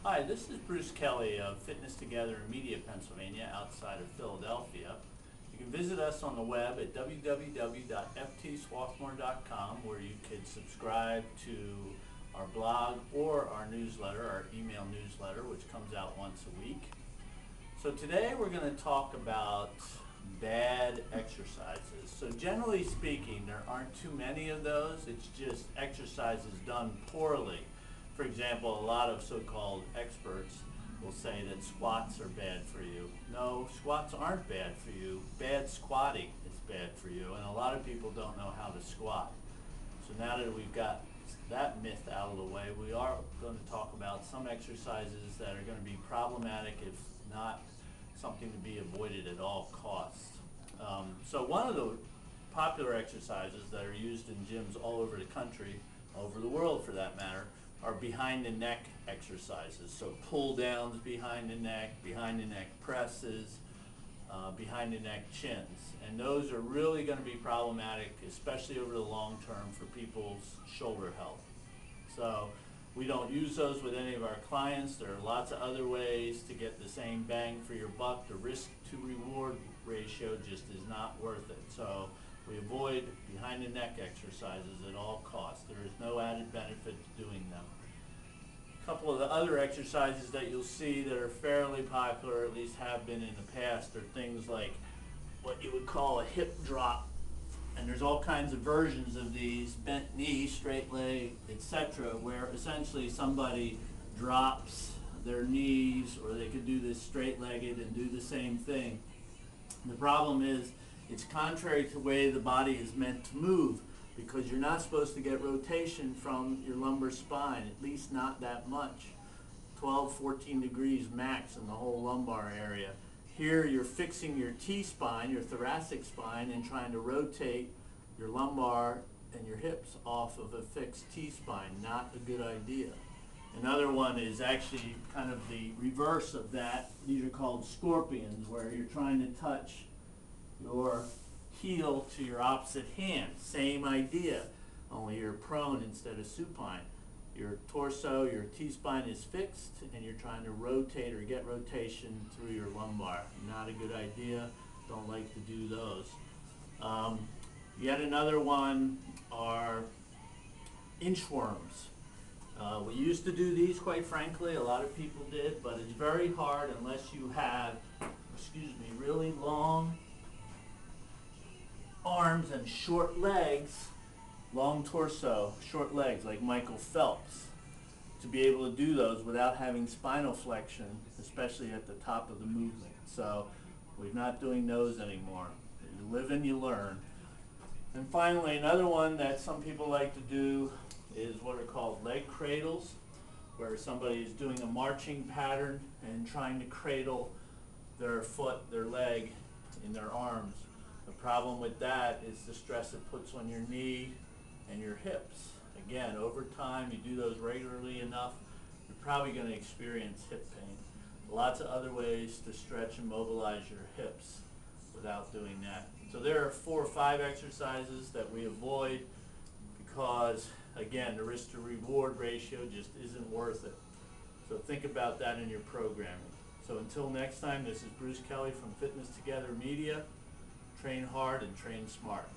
Hi, this is Bruce Kelly of Fitness Together in Media, Pennsylvania, outside of Philadelphia. You can visit us on the web at www.ftswarthmore.com, where you could subscribe to our blog or our newsletter, our email newsletter, which comes out once a week. So today we're going to talk about bad exercises. So generally speaking, there aren't too many of those. It's just exercises done poorly. For example, a lot of so-called experts will say that squats are bad for you. No, squats aren't bad for you. Bad squatting is bad for you, and a lot of people don't know how to squat. So now that we've got that myth out of the way, we are going to talk about some exercises that are going to be problematic, if not something to be avoided at all costs. So one of the popular exercises that are used in gyms all over the country, all over the world for that matter, are behind the neck exercises. So pull downs behind the neck presses, behind the neck chins. And those are really going to be problematic, especially over the long term for people's shoulder health. So we don't use those with any of our clients. There are lots of other ways to get the same bang for your buck. The risk to reward ratio just is not worth it. So we avoid behind the neck exercises at all costs. There is no added benefit to doing them. A couple of the other exercises that you'll see that are fairly popular, at least have been in the past, are things like what you would call a hip drop. And there's all kinds of versions of these, bent knee, straight leg, etc., where essentially somebody drops their knees, or they could do this straight-legged and do the same thing. The problem is it's contrary to the way the body is meant to move, because you're not supposed to get rotation from your lumbar spine, at least not that much. 12, 14 degrees max in the whole lumbar area. Here you're fixing your T-spine, your thoracic spine, and trying to rotate your lumbar and your hips off of a fixed T-spine. Not a good idea. Another one is actually kind of the reverse of that. These are called scorpions, where you're trying to touch your heel to your opposite hand. Same idea, only you're prone instead of supine. Your torso, your T-spine is fixed, and you're trying to rotate or get rotation through your lumbar. Not a good idea. Don't like to do those. Yet another one are inchworms. We used to do these, quite frankly. A lot of people did, but it's very hard unless you have, really long arms and short legs, long torso, short legs, like Michael Phelps, to be able to do those without having spinal flexion, especially at the top of the movement. So we're not doing those anymore. You live and you learn. And finally, another one that some people like to do is what are called leg cradles, where somebody is doing a marching pattern and trying to cradle their foot, their leg, in their arms. The problem with that is the stress it puts on your knee and your hips. Again, over time, you do those regularly enough, you're probably going to experience hip pain. Lots of other ways to stretch and mobilize your hips without doing that. So there are 4 or 5 exercises that we avoid because, again, the risk to reward ratio just isn't worth it. So think about that in your programming. So until next time, this is Bruce Kelly from Fitness Together Media. Train hard and train smart.